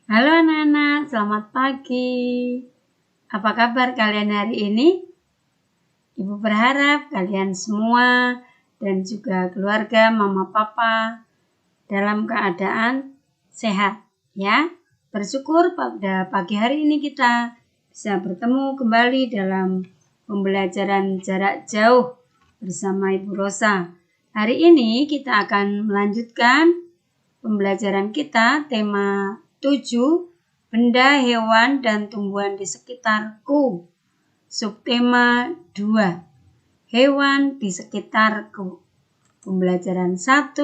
Halo anak-anak, selamat pagi. Apa kabar kalian hari ini? Ibu berharap kalian semua dan juga keluarga mama papa dalam keadaan sehat ya. Bersyukur pada pagi hari ini kita bisa bertemu kembali dalam pembelajaran jarak jauh bersama Ibu Rosa. Hari ini kita akan melanjutkan pembelajaran kita tema 7, benda, hewan, dan tumbuhan di sekitarku. Subtema 2, hewan di sekitarku. Pembelajaran 1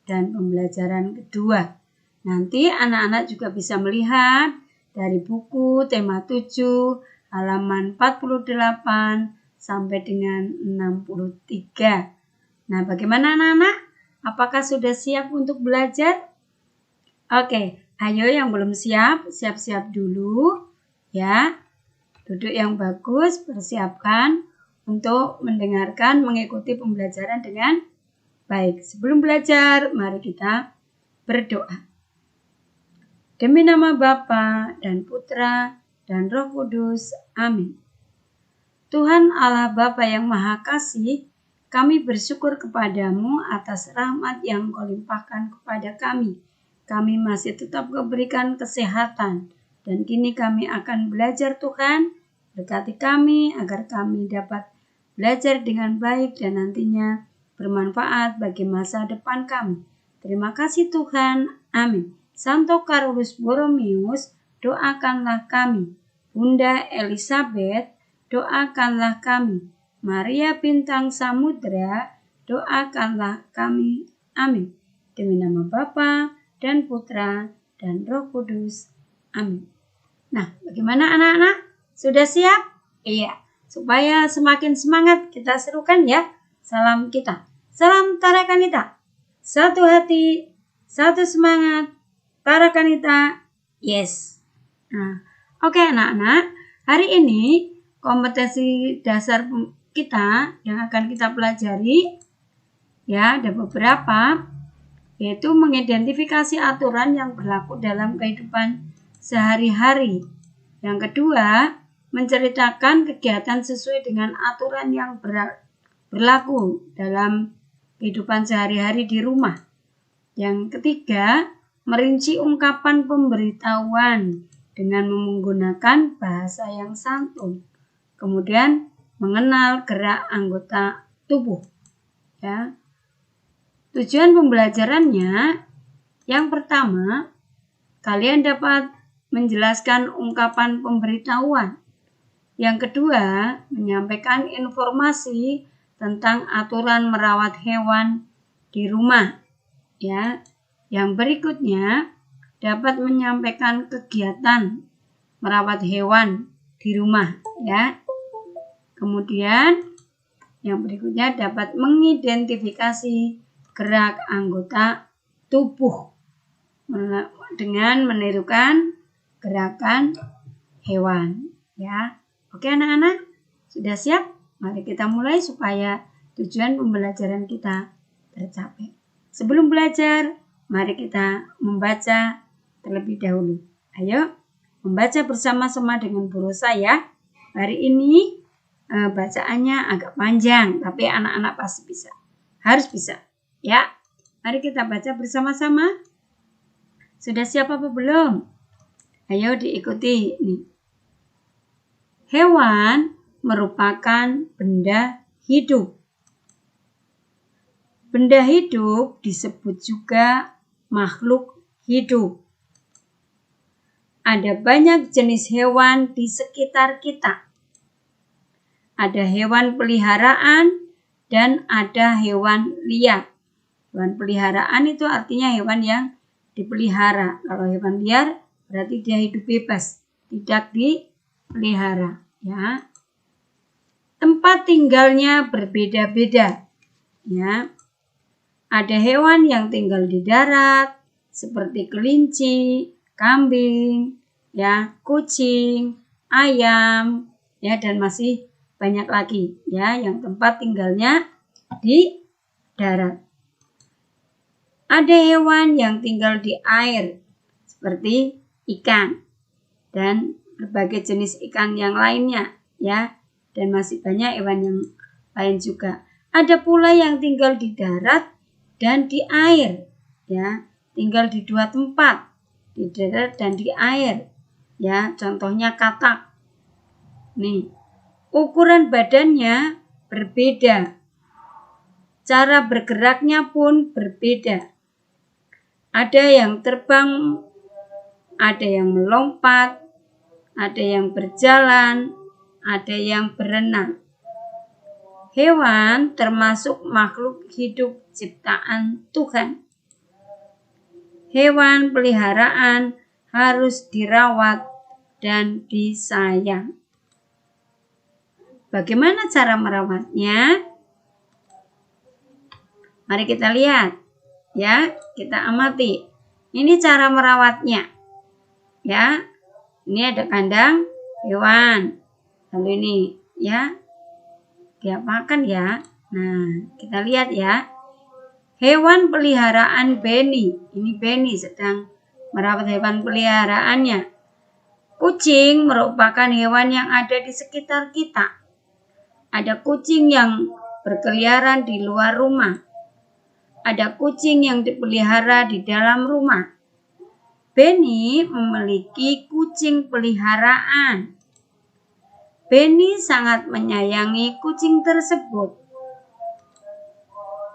dan pembelajaran kedua. Nanti anak-anak juga bisa melihat dari buku tema 7 halaman 48 sampai dengan 63. Nah, bagaimana anak-anak? Apakah sudah siap untuk belajar? Oke, ayo yang belum siap-siap dulu ya. Duduk yang bagus, persiapkan untuk mendengarkan, mengikuti pembelajaran dengan baik. Sebelum belajar, mari kita berdoa. Demi nama Bapa dan Putra dan Roh Kudus. Amin. Tuhan Allah Bapa yang Maha Kasih, kami bersyukur kepadamu atas rahmat yang Kau limpahkan kepada kami. Kami masih tetap diberikan kesehatan dan kini kami akan belajar Tuhan. Berkati kami agar kami dapat belajar dengan baik dan nantinya bermanfaat bagi masa depan kami. Terima kasih Tuhan. Amin. Santo Carolus Borromeus, doakanlah kami. Bunda Elizabeth, doakanlah kami. Maria Bintang Samudra, doakanlah kami. Amin. Demi nama Bapa dan Putra dan Roh Kudus. Amin. Nah, bagaimana anak-anak? Sudah siap? Iya. Supaya semakin semangat kita serukan ya. Salam kita. Salam Tarakanita. Satu hati, satu semangat. Tarakanita. Yes. Nah, oke anak-anak. Hari ini kompetensi dasar kita yang akan kita pelajari ya, ada beberapa, yaitu mengidentifikasi aturan yang berlaku dalam kehidupan sehari-hari. Yang kedua, menceritakan kegiatan sesuai dengan aturan yang berlaku dalam kehidupan sehari-hari di rumah. Yang ketiga, merinci ungkapan pemberitahuan dengan menggunakan bahasa yang santun. Kemudian, mengenal gerak anggota tubuh. Ya. Tujuan pembelajarannya, yang pertama, kalian dapat menjelaskan ungkapan pemberitahuan. Yang kedua, menyampaikan informasi tentang aturan merawat hewan di rumah. Ya. Yang berikutnya, dapat menyampaikan kegiatan merawat hewan di rumah. Ya. Kemudian, yang berikutnya dapat mengidentifikasi gerak anggota tubuh dengan menirukan gerakan hewan ya. Oke anak-anak, sudah siap? Mari kita mulai supaya tujuan pembelajaran kita tercapai. Sebelum belajar, mari kita membaca terlebih dahulu. Ayo membaca bersama-sama dengan Bu Rosa ya. Hari ini bacaannya agak panjang, tapi anak-anak pasti bisa. Harus bisa. Ya, mari kita baca bersama-sama. Sudah siap apa belum? Ayo diikuti nih. Hewan merupakan benda hidup. Benda hidup disebut juga makhluk hidup. Ada banyak jenis hewan di sekitar kita. Ada hewan peliharaan dan ada hewan liar. Hewan peliharaan itu artinya hewan yang dipelihara. Kalau hewan liar berarti dia hidup bebas, tidak dipelihara. Ya. Tempat tinggalnya berbeda-beda. Ya. Ada hewan yang tinggal di darat, seperti kelinci, kambing, ya, kucing, ayam, ya, dan masih banyak lagi ya yang tempat tinggalnya di darat. Ada hewan yang tinggal di air seperti ikan dan berbagai jenis ikan yang lainnya ya, dan masih banyak hewan yang lain juga. Ada pula yang tinggal di darat dan di air ya, tinggal di dua tempat, di darat dan di air ya, contohnya katak. Nih, ukuran badannya berbeda, cara bergeraknya pun berbeda. Ada yang terbang, ada yang melompat, ada yang berjalan, ada yang berenang. Hewan termasuk makhluk hidup ciptaan Tuhan. Hewan peliharaan harus dirawat dan disayang. Bagaimana cara merawatnya? Mari kita lihat ya, kita amati. Ini cara merawatnya ya. Ini ada kandang hewan, lalu ini ya diapakan ya. Nah, kita lihat ya. Hewan peliharaan Benny. Ini Benny sedang merawat hewan peliharaannya. Kucing merupakan hewan yang ada di sekitar kita. Ada kucing yang berkeliaran di luar rumah. Ada kucing yang dipelihara di dalam rumah. Benny memiliki kucing peliharaan. Benny sangat menyayangi kucing tersebut.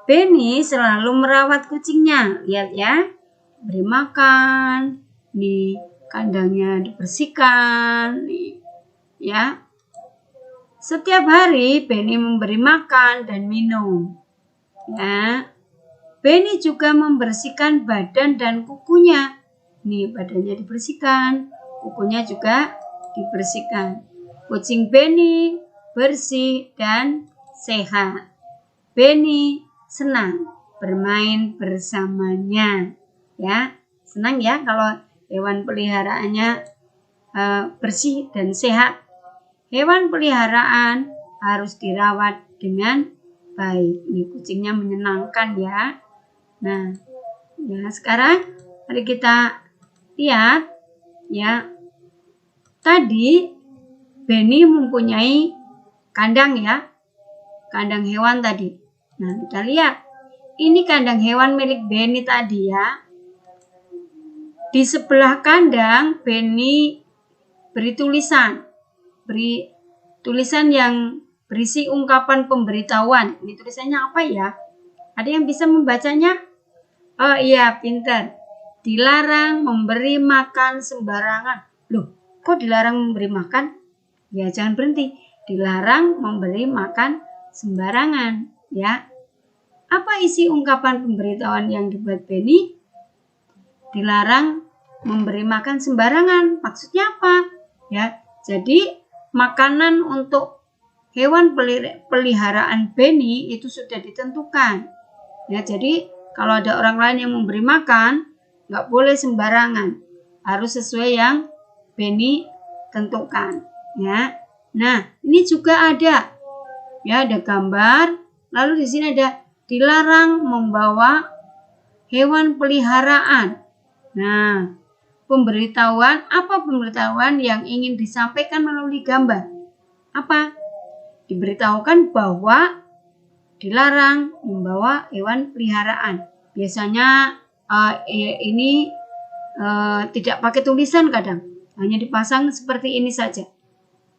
Benny selalu merawat kucingnya. Lihat ya, beri makan, di kandangnya dibersihkan, nih, ya. Setiap hari Benny memberi makan dan minum. Ya. Benny juga membersihkan badan dan kukunya. Nih, badannya dibersihkan, kukunya juga dibersihkan. Kucing Benny bersih dan sehat. Benny senang bermain bersamanya. Ya, senang ya kalau hewan peliharaannya bersih dan sehat. Hewan peliharaan harus dirawat dengan baik. Ini kucingnya menyenangkan ya. Nah, ya sekarang mari kita lihat ya. Tadi Benny mempunyai kandang ya, kandang hewan tadi. Nah, kita lihat. Ini kandang hewan milik Benny tadi ya. Di sebelah kandang Benny beri tulisan yang berisi ungkapan pemberitahuan. Ini tulisannya apa ya? Ada yang bisa membacanya? Oh iya, pintar. Dilarang memberi makan sembarangan. Loh, kok dilarang memberi makan? Ya, jangan berhenti. Dilarang memberi makan sembarangan, ya. Apa isi ungkapan pemberitahuan yang dibuat Benny? Dilarang memberi makan sembarangan. Maksudnya apa? Ya, jadi makanan untuk hewan peliharaan Benny itu sudah ditentukan. Ya, jadi kalau ada orang lain yang memberi makan, nggak boleh sembarangan. Harus sesuai yang Benny tentukan. Ya, nah ini juga ada, ya ada gambar. Lalu di sini ada dilarang membawa hewan peliharaan. Nah, apa pemberitahuan yang ingin disampaikan melalui gambar? Apa? Diberitahukan bahwa dilarang membawa hewan peliharaan. Biasanya ini tidak pakai tulisan kadang, hanya dipasang seperti ini saja.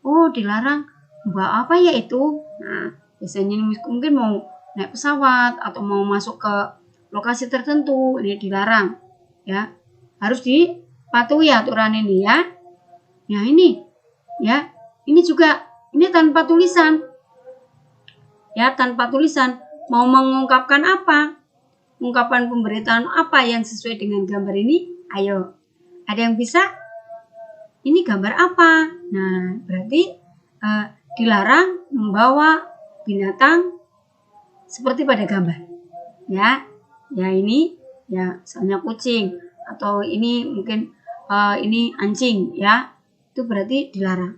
Oh, dilarang membawa apa ya itu? Nah, biasanya mungkin mau naik pesawat atau mau masuk ke lokasi tertentu, ini dilarang. Ya, harus dipatuhi aturan ini ya. Nah, ini ya, ini juga ini tanpa tulisan. Ya, tanpa tulisan. Mau mengungkapkan apa? Ungkapan pemberitaan apa yang sesuai dengan gambar ini? Ayo, ada yang bisa? Ini gambar apa? Nah, berarti dilarang membawa binatang seperti pada gambar. Ya, ya ini ya misalnya kucing atau ini mungkin ini anjing ya. Itu berarti dilarang.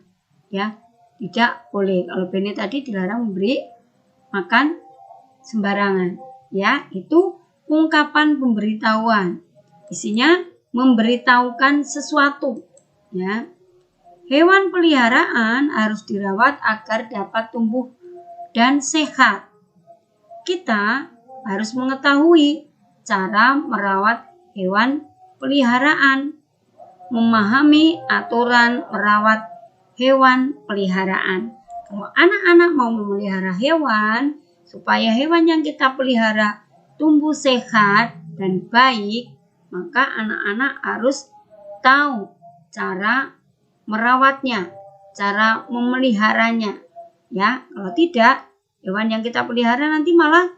Ya, tidak boleh. Kalau Benny tadi dilarang memberi makan sembarangan. Ya, itu ungkapan pemberitahuan. Isinya memberitahukan sesuatu, ya. Hewan peliharaan harus dirawat agar dapat tumbuh dan sehat. Kita harus mengetahui cara merawat hewan peliharaan, memahami aturan merawat hewan peliharaan. Kalau anak-anak mau memelihara hewan, supaya hewan yang kita pelihara tumbuh sehat dan baik, maka anak-anak harus tahu cara merawatnya, cara memeliharanya. Ya, kalau tidak, hewan yang kita pelihara nanti malah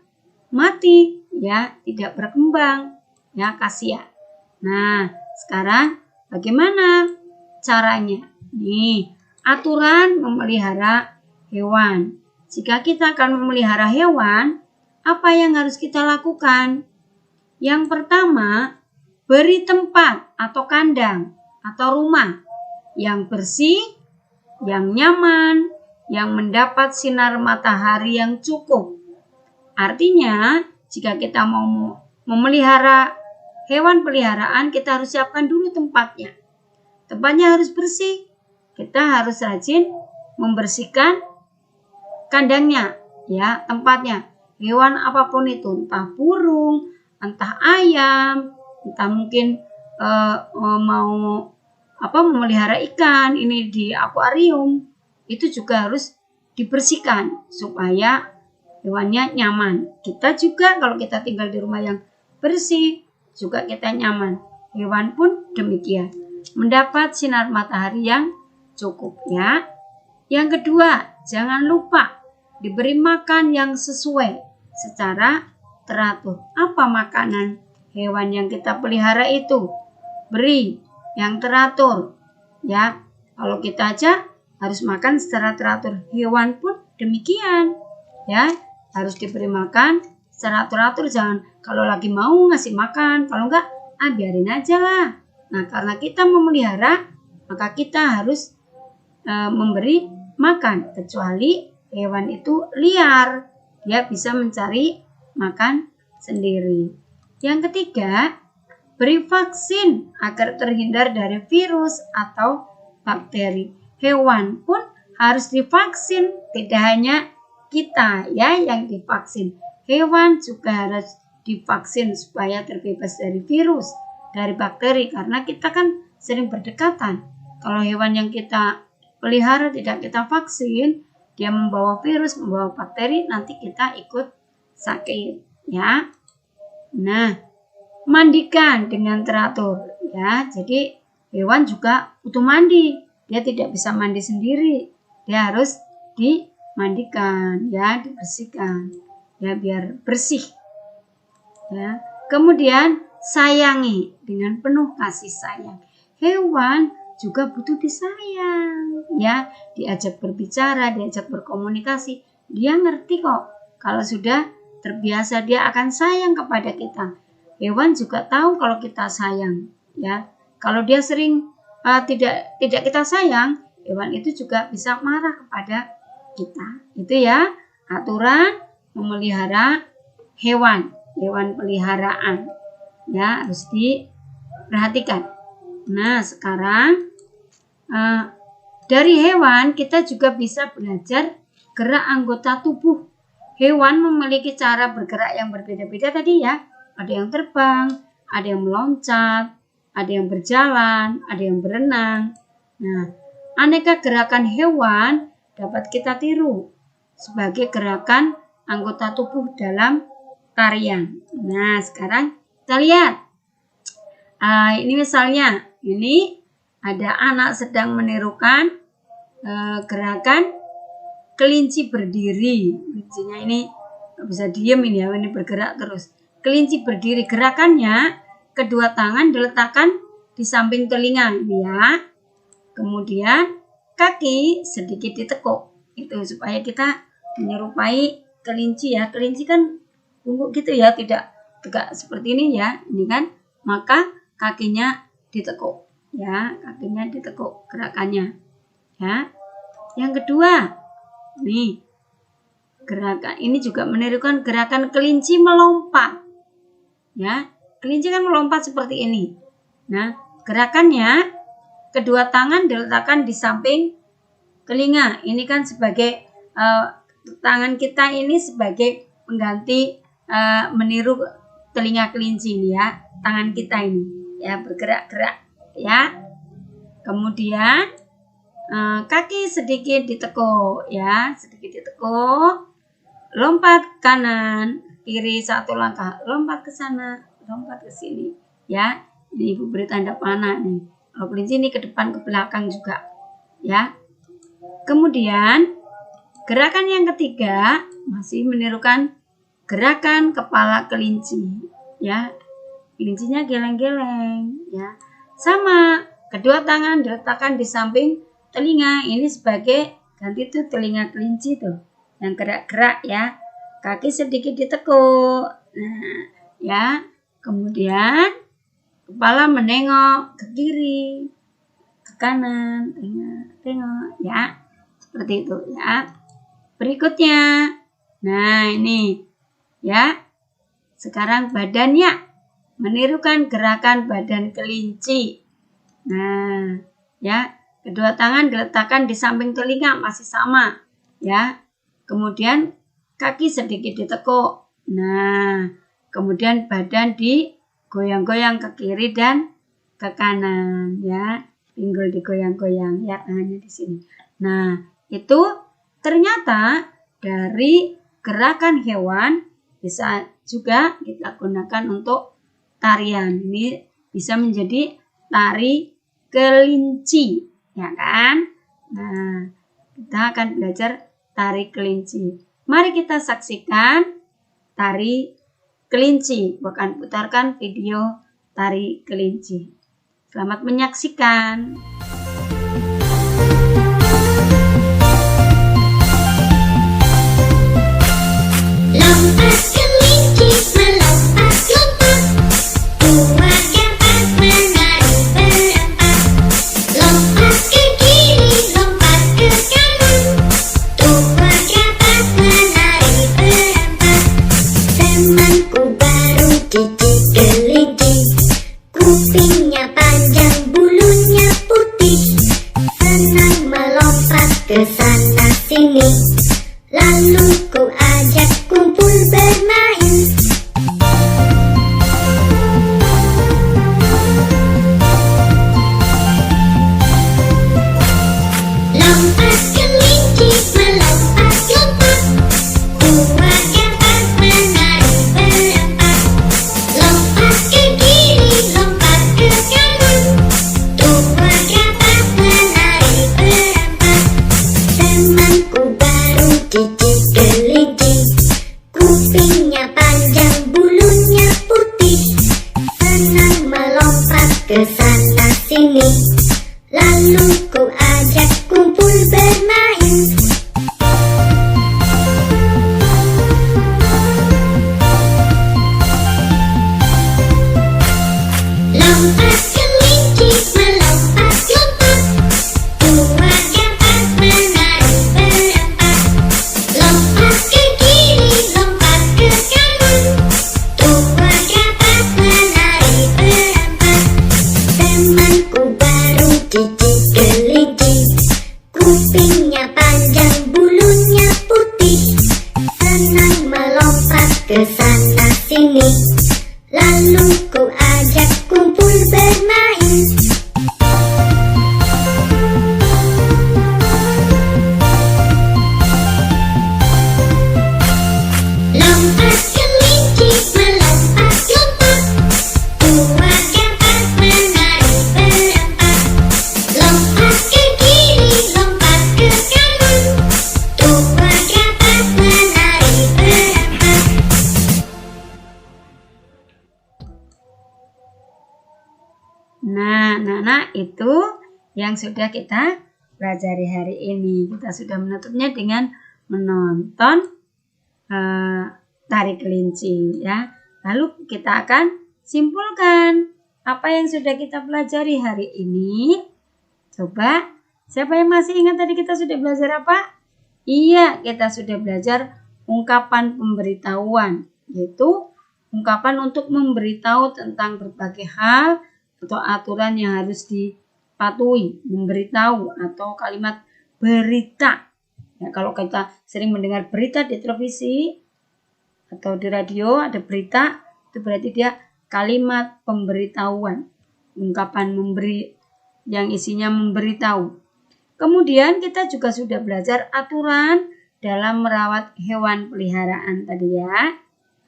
mati, ya, tidak berkembang, ya, kasihan. Nah, sekarang bagaimana caranya? Nih, aturan memelihara hewan. Jika kita akan memelihara hewan, apa yang harus kita lakukan? Yang pertama, beri tempat atau kandang atau rumah yang bersih, yang nyaman, yang mendapat sinar matahari yang cukup. Artinya, jika kita mau memelihara hewan peliharaan, kita harus siapkan dulu tempatnya. Tempatnya harus bersih. Kita harus rajin membersihkan kandangnya, ya, tempatnya. Hewan apapun itu, entah burung, entah ayam, entah mungkin mau memelihara ikan ini di akuarium, itu juga harus dibersihkan supaya hewannya nyaman. Kita juga kalau kita tinggal di rumah yang bersih juga kita nyaman. Hewan pun demikian, mendapat sinar matahari yang cukup, ya. Yang kedua, jangan lupa diberi makan yang sesuai secara teratur. Apa makanan hewan yang kita pelihara itu? Beri yang teratur, ya. Kalau kita aja harus makan secara teratur, hewan pun demikian, ya, harus diberi makan secara teratur. Jangan kalau lagi mau ngasih makan, kalau enggak biarin aja lah. Nah, karena kita memelihara, maka kita harus memberi makan, kecuali hewan itu liar, dia bisa mencari makan sendiri. Yang ketiga, beri vaksin agar terhindar dari virus atau bakteri. Hewan pun harus divaksin, tidak hanya kita, ya, yang divaksin. Hewan juga harus divaksin supaya terbebas dari virus, dari bakteri, karena kita kan sering berdekatan. Kalau hewan yang kita pelihara tidak kita vaksin, dia membawa virus, membawa bakteri, nanti kita ikut sakit, ya. Nah, mandikan dengan teratur, ya. Jadi hewan juga butuh mandi, dia tidak bisa mandi sendiri, dia harus dimandikan, ya, dibersihkan, ya, biar bersih, ya. Kemudian sayangi dengan penuh kasih sayang. Hewan juga butuh disayang, ya, diajak berbicara, diajak berkomunikasi, dia ngerti kok. Kalau sudah terbiasa, dia akan sayang kepada kita. Hewan juga tahu kalau kita sayang, ya. Kalau dia sering tidak kita sayang, hewan itu juga bisa marah kepada kita. Itu, ya, aturan memelihara hewan peliharaan, ya, harus diperhatikan. Nah, sekarang dari hewan kita juga bisa belajar gerak anggota tubuh. Hewan memiliki cara bergerak yang berbeda-beda tadi, ya. Ada yang terbang, ada yang meloncat, ada yang berjalan, ada yang berenang. Nah, aneka gerakan hewan dapat kita tiru sebagai gerakan anggota tubuh dalam tarian. Nah, sekarang kita lihat. Ini misalnya, ini ada anak sedang menirukan gerakan kelinci berdiri. Kelincinya ini nggak bisa diem ini, ya, ini bergerak terus. Kelinci berdiri, gerakannya kedua tangan diletakkan di samping telinga, ya. Kemudian kaki sedikit ditekuk, itu supaya kita menyerupai kelinci, ya. Kelinci kan bungkuk gitu, ya, tidak tegak seperti ini, ya. Ini kan, maka kakinya ditekuk, ya, kakinya ditekuk gerakannya, ya. Yang kedua, nih, gerakan ini juga menirukan gerakan kelinci melompat, ya. Kelinci kan melompat seperti ini. Nah, gerakannya kedua tangan diletakkan di samping telinga. Ini kan sebagai tangan kita ini sebagai pengganti meniru telinga kelinci ini ya. Tangan kita ini ya bergerak-gerak ya. Kemudian kaki sedikit ditekuk ya, sedikit ditekuk. Lompat kanan, kiri 1 langkah, lompat ke sana, lompat ke sini ya. Ini Ibu beri tanda panah nih. Kalau kelinci ini ke depan ke belakang juga ya. Kemudian gerakan yang ketiga masih menirukan gerakan kepala kelinci ya. Kelincinya geleng-geleng ya. Sama, kedua tangan diletakkan di samping telinga. Ini sebagai ganti tuh telinga kelinci tuh yang gerak-gerak ya. Kaki sedikit ditekuk. Nah, ya. Kemudian kepala menengok ke kiri, ke kanan, tengok ya. Seperti itu ya. Berikutnya. Nah, ini ya. Sekarang badannya menirukan gerakan badan kelinci. Nah, ya. Kedua tangan diletakkan di samping telinga masih sama ya. Kemudian kaki sedikit ditekuk. Nah, kemudian badan digoyang-goyang ke kiri dan ke kanan ya. Pinggul digoyang-goyang ya, tangannya di sini. Nah, itu ternyata dari gerakan hewan bisa juga kita gunakan untuk tarian. Ini bisa menjadi tari kelinci, ya kan? Nah, kita akan belajar tari kelinci. Mari kita saksikan tari kelinci. Akan putarkan video tari kelinci. Selamat menyaksikan. Lompat kelinci melompat-lompat, dua dapat menari berempat. Lompat ke kiri, lompat ke kanan, dua dapat menari berempat. Temanku baru gigit kelinci, kupingnya panjang, bulunya putih, senang melompat ke sana sini. Lalu ku ajak kumpul bermain. Lompat kelinci melompat-lompat, dua dapat menari berempat. Lompat ke kiri, lompat ke kanan, dua dapat menari berempat. Temanku baru gigit kelinci, kupingnya panjang, bulunya putih, senang melompat ke sana sini. Lalu ku ajak kumpul bermain. Lompat kelinci melompat-lompat, dua dapat menari berempat. Lompat ke kiri, lompat ke kanan, dua dapat menari berempat. Temanku baru gigit kelinci, kupingnya panjang, bulunya putih, senang melompat ke sana sini. Lalu ku ajak kumpul bermain. Lompat kelinci melompat-lompat, dua dapat menari berempat. Lompat ke kiri, lompat ke kanan, dua dapat menari berempat. Nah, itu yang sudah kita pelajari hari ini. Kita sudah menutupnya dengan menonton tari kelinci ya. Lalu kita akan simpulkan apa yang sudah kita pelajari hari ini. Coba, siapa yang masih ingat tadi kita sudah belajar apa? Iya, kita sudah belajar ungkapan pemberitahuan, yaitu ungkapan untuk memberitahu tentang berbagai hal atau aturan yang harus dipatuhi, memberitahu, atau kalimat berita. Ya, kalau kita sering mendengar berita di televisi atau di radio ada berita, itu berarti dia kalimat pemberitahuan, ungkapan memberi yang isinya memberitahu. Kemudian kita juga sudah belajar aturan dalam merawat hewan peliharaan tadi ya.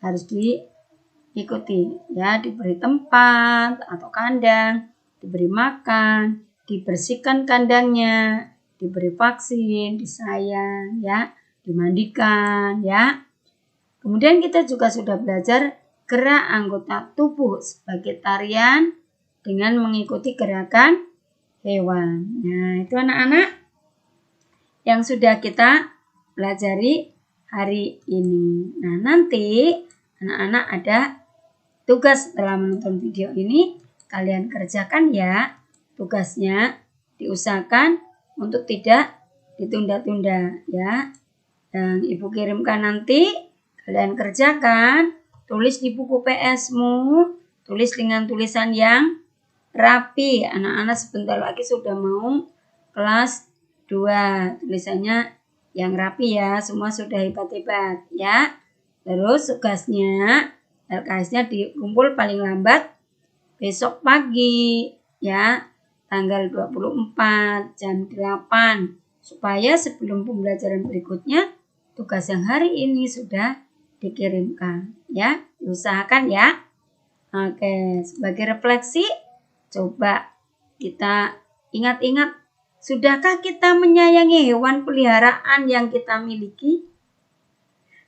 Harus diikuti ya, diberi tempat atau kandang, diberi makan, dibersihkan kandangnya, diberi vaksin, disayang ya, dimandikan ya. Kemudian kita juga sudah belajar gerak anggota tubuh sebagai tarian dengan mengikuti gerakan hewan. Nah, itu anak-anak yang sudah kita pelajari hari ini. Nah, nanti anak-anak ada tugas setelah menonton video ini, kalian kerjakan ya. Tugasnya diusahakan untuk tidak ditunda-tunda ya. Dan Ibu kirimkan nanti, kalian kerjakan, tulis di buku PS-mu, tulis dengan tulisan yang rapi. Anak-anak sebentar lagi sudah mau kelas 2. Tulisannya yang rapi ya, semua sudah hebat-hebat ya. Terus tugasnya, LKS-nya dikumpul paling lambat besok pagi ya, tanggal 24 jam 8. Supaya sebelum pembelajaran berikutnya, tugas yang hari ini sudah dikirimkan ya. Diusahakan ya. Oke, sebagai refleksi, coba kita ingat-ingat, sudahkah kita menyayangi hewan peliharaan yang kita miliki?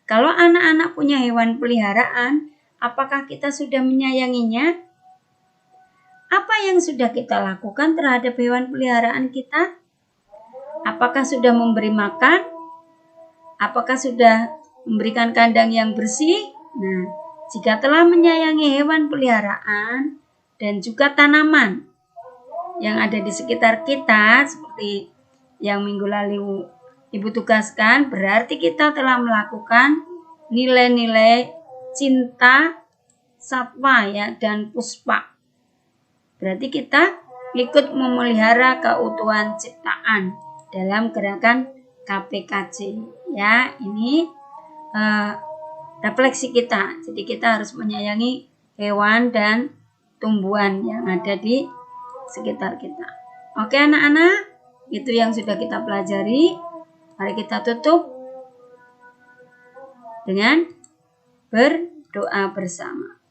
Kalau anak-anak punya hewan peliharaan, apakah kita sudah menyayanginya? Apa yang sudah kita lakukan terhadap hewan peliharaan kita? Apakah sudah memberi makan? Apakah sudah memberikan kandang yang bersih? Nah, jika telah menyayangi hewan peliharaan dan juga tanaman yang ada di sekitar kita, seperti yang minggu lalu Ibu tugaskan, berarti kita telah melakukan nilai-nilai cinta, satwa ya, dan puspa. Berarti kita ikut memelihara keutuhan ciptaan dalam gerakan KPKC ya. Ini refleksi kita. Jadi kita harus menyayangi hewan dan tumbuhan yang ada di sekitar kita. Oke anak-anak, itu yang sudah kita pelajari. Mari kita tutup dengan berdoa bersama.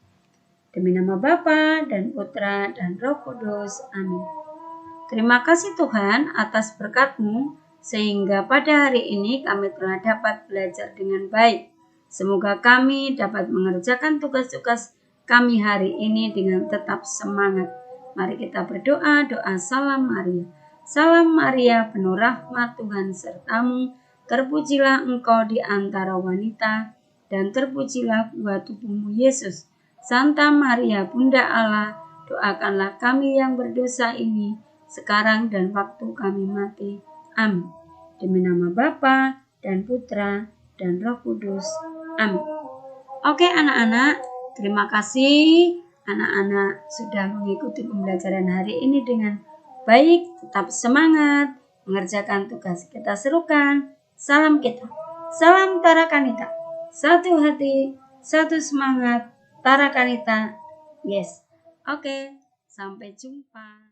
Demi nama Bapa dan Putra dan Roh Kudus. Amin. Terima kasih Tuhan atas berkat-Mu, sehingga pada hari ini kami telah dapat belajar dengan baik. Semoga kami dapat mengerjakan tugas-tugas kami hari ini dengan tetap semangat. Mari kita berdoa, doa Salam Maria. Salam Maria, penuh rahmat Tuhan sertamu, terpujilah engkau di antara wanita, dan terpujilah buah tubuhmu Yesus. Santa Maria, Bunda Allah, doakanlah kami yang berdosa ini, sekarang dan waktu kami mati. Amin. Demi nama Bapa dan Putra dan Roh Kudus. Amin. Oke anak-anak, terima kasih anak-anak sudah mengikuti pembelajaran hari ini dengan baik. Tetap semangat mengerjakan tugas. Kita serukan salam kita. Salam Tarakanita. Satu hati, satu semangat. Tarakanita. Yes. Oke, sampai jumpa.